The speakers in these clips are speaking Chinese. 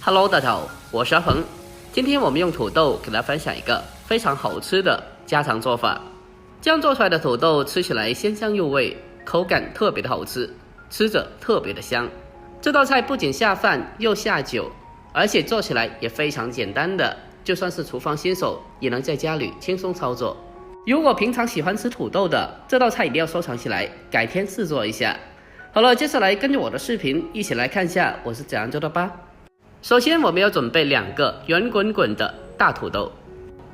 Hello， 大家好，我是阿鹏。今天我们用土豆给大家分享一个非常好吃的家常做法。这样做出来的土豆吃起来鲜香入味，口感特别的好吃，吃着特别的香。这道菜不仅下饭又下酒，而且做起来也非常简单的，就算是厨房新手也能在家里轻松操作。如果平常喜欢吃土豆的，这道菜一定要收藏起来，改天试做一下。好了，接下来跟着我的视频一起来看一下我是怎样做的吧。首先我们要准备2个圆滚滚的大土豆，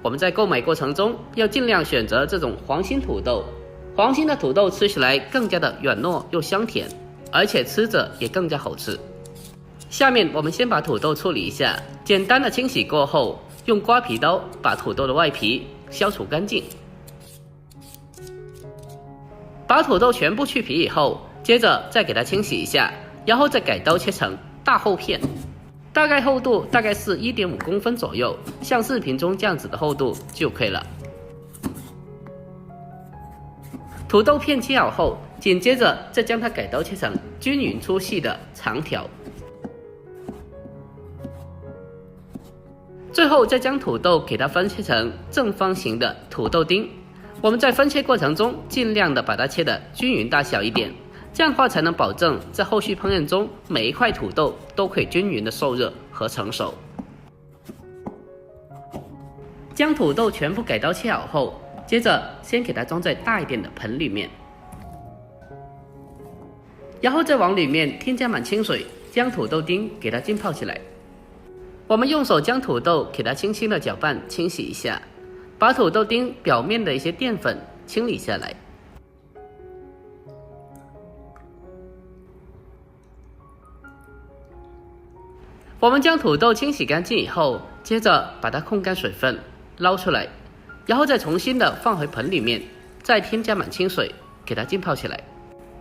我们在购买过程中要尽量选择这种黄心土豆，黄心的土豆吃起来更加的软糯又香甜，而且吃着也更加好吃。下面我们先把土豆处理一下，简单的清洗过后，用刮皮刀把土豆的外皮消除干净。把土豆全部去皮以后，接着再给它清洗一下，然后再改刀切成大厚片，大概厚度大概是 1.5 公分左右，像视频中这样子的厚度就可以了。土豆片切好后，紧接着再将它改刀切成均匀粗细的长条，最后再将土豆给它分切成正方形的土豆丁。我们在分切过程中尽量的把它切的均匀大小一点，这样的话才能保证在后续烹饪中每一块土豆都可以均匀的受热和成熟。将土豆全部改刀切好后，接着先给它装在大一点的盆里面，然后再往里面添加满清水，将土豆丁给它浸泡起来。我们用手将土豆给它轻轻的搅拌清洗一下，把土豆丁表面的一些淀粉清理下来。我们将土豆清洗干净以后，接着把它控干水分，捞出来，然后再重新的放回盆里面，再添加满清水，给它浸泡起来。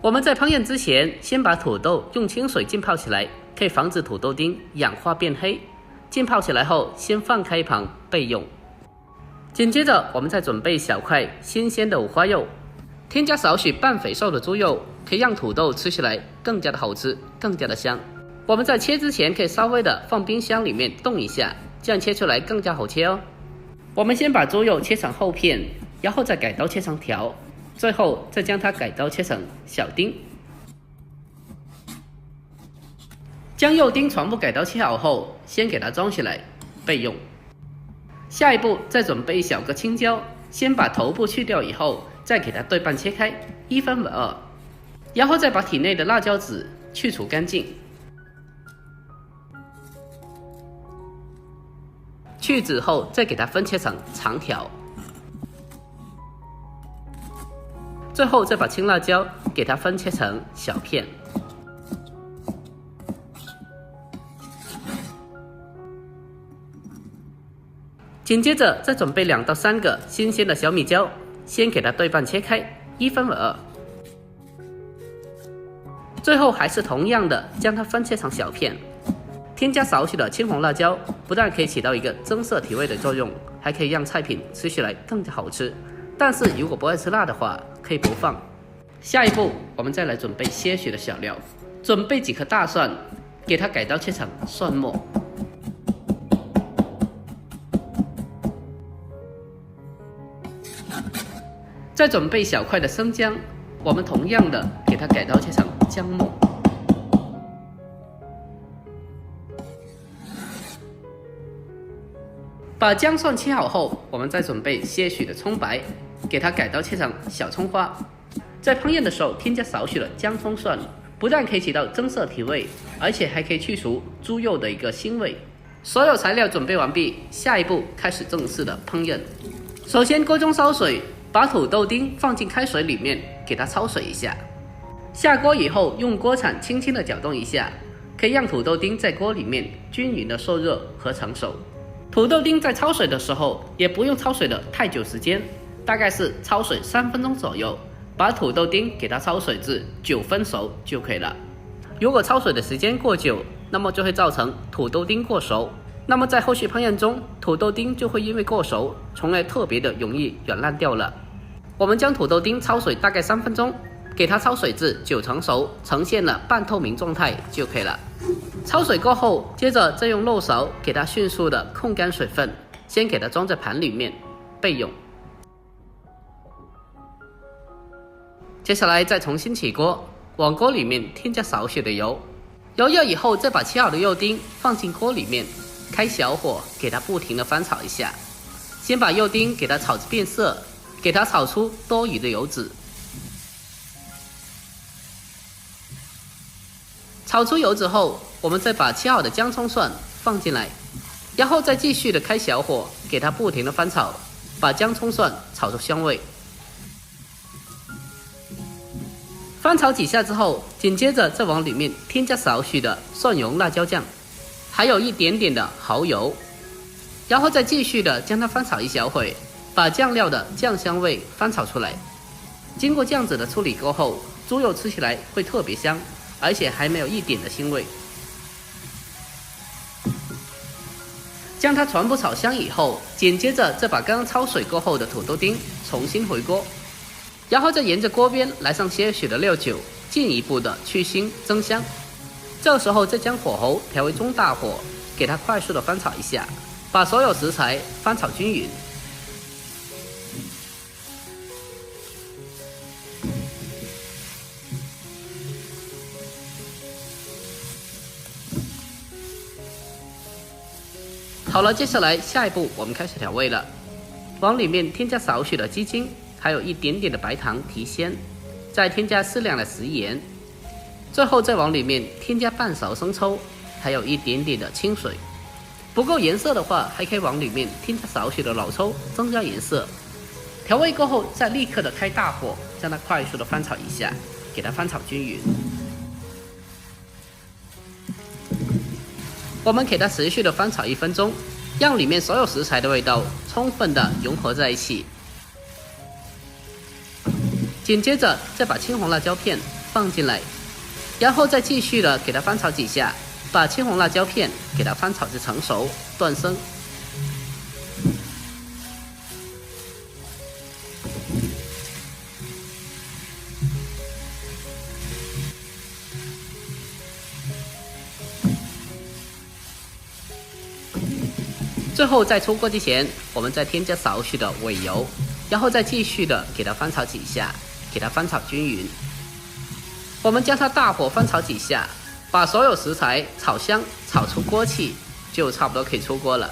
我们在烹饪之前，先把土豆用清水浸泡起来，可以防止土豆丁氧化变黑。浸泡起来后，先放开一旁备用。紧接着，我们再准备小块新鲜的五花肉，添加少许半肥瘦的猪肉，可以让土豆吃起来更加的好吃，更加的香。我们在切之前可以稍微的放冰箱里面冻一下，这样切出来更加好切哦。我们先把猪肉切成厚片，然后再改刀切成条，最后再将它改刀切成小丁。将肉丁全部改刀切好后，先给它装起来备用。下一步再准备1小个青椒，先把头部去掉以后，再给它对半切开2/1，然后再把体内的辣椒籽去除干净。去籽后再给它分切成长条，最后再把青辣椒给它分切成小片。紧接着再准备2到3个新鲜的小米椒，先给它对半切开2/2，最后还是同样的将它分切成小片。添加少许的青红辣椒，不但可以起到一个增色提味的作用，还可以让菜品吃起来更加好吃。但是如果不爱吃辣的话，可以不放。下一步我们再来准备些许的小料，准备几颗大蒜，给它改刀切成蒜末。再准备小块的生姜，我们同样的给它改刀切成姜末。把姜蒜切好后，我们再准备些许的葱白，给它改刀切成小葱花。在烹饪的时候添加少许的姜葱蒜，不但可以起到增色提味，而且还可以去除猪肉的一个腥味。所有材料准备完毕，下一步开始正式的烹饪。首先锅中烧水，把土豆丁放进开水里面，给它焯水一下。下锅以后，用锅铲轻轻的搅动一下，可以让土豆丁在锅里面均匀的受热和成熟。土豆丁在焯水的时候，也不用焯水的太久时间，大概是焯水3分钟左右，把土豆丁给它焯水至9分熟就可以了。如果焯水的时间过久，那么就会造成土豆丁过熟，那么在后续烹饪中，土豆丁就会因为过熟，从而特别的容易软烂掉了。我们将土豆丁焯水大概3分钟，给它焯水至9成熟，呈现了半透明状态就可以了。焯水过后，接着再用漏勺给它迅速的控干水分，先给它装在盘里面备用。接下来再重新起锅，往锅里面添加少许的油，油热以后再把切好的肉丁放进锅里面，开小火给它不停的翻炒一下，先把肉丁给它炒至变色，给它炒出多余的油脂。炒出油脂后，我们再把切好的姜葱蒜放进来，然后再继续的开小火给它不停的翻炒，把姜葱蒜炒出香味。翻炒几下之后，紧接着再往里面添加少许的蒜蓉辣椒酱，还有一点点的蚝油，然后再继续的将它翻炒一小会，把酱料的酱香味翻炒出来。经过这样子的处理过后，猪肉吃起来会特别香，而且还没有一点的腥味。将它全部炒香以后，紧接着再把刚刚焯水过后的土豆丁重新回锅，然后再沿着锅边来上些许的料酒，进一步的去腥增香。这时候再将火候调为中大火，给它快速的翻炒一下，把所有食材翻炒均匀。好了，接下来下一步我们开始调味了，往里面添加少许的鸡精，还有一点点的白糖提鲜，再添加适量的食盐，最后再往里面添加半勺生抽，还有一点点的清水。不够颜色的话，还可以往里面添加少许的老抽，增加颜色。调味过后，再立刻的开大火，将它快速的翻炒一下，给它翻炒均匀。我们给它持续的翻炒1分钟，让里面所有食材的味道充分的融合在一起。紧接着再把青红辣椒片放进来，然后再继续的给它翻炒几下，把青红辣椒片给它翻炒至成熟断生。最后在出锅之前，我们再添加少许的尾油，然后再继续的给它翻炒几下，给它翻炒均匀。我们将它大火翻炒几下，把所有食材炒香，炒出锅气，就差不多可以出锅了。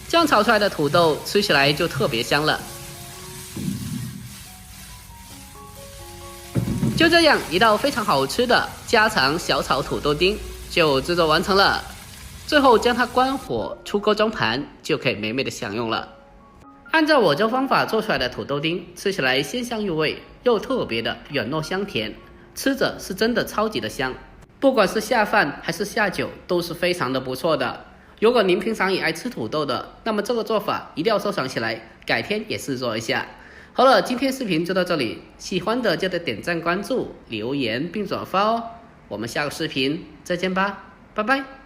这样炒出来的土豆吃起来就特别香了。就这样，一道非常好吃的家常小炒土豆丁就制作完成了。最后将它关火出锅装盘，就可以美美的享用了。按照我这方法做出来的土豆丁，吃起来鲜香入味，又特别的软糯香甜，吃着是真的超级的香，不管是下饭还是下酒都是非常的不错的。如果您平常也爱吃土豆的，那么这个做法一定要收藏起来，改天也试做一下。好了，今天视频就到这里，喜欢的记得点赞关注、留言并转发哦。我们下个视频再见吧，拜拜。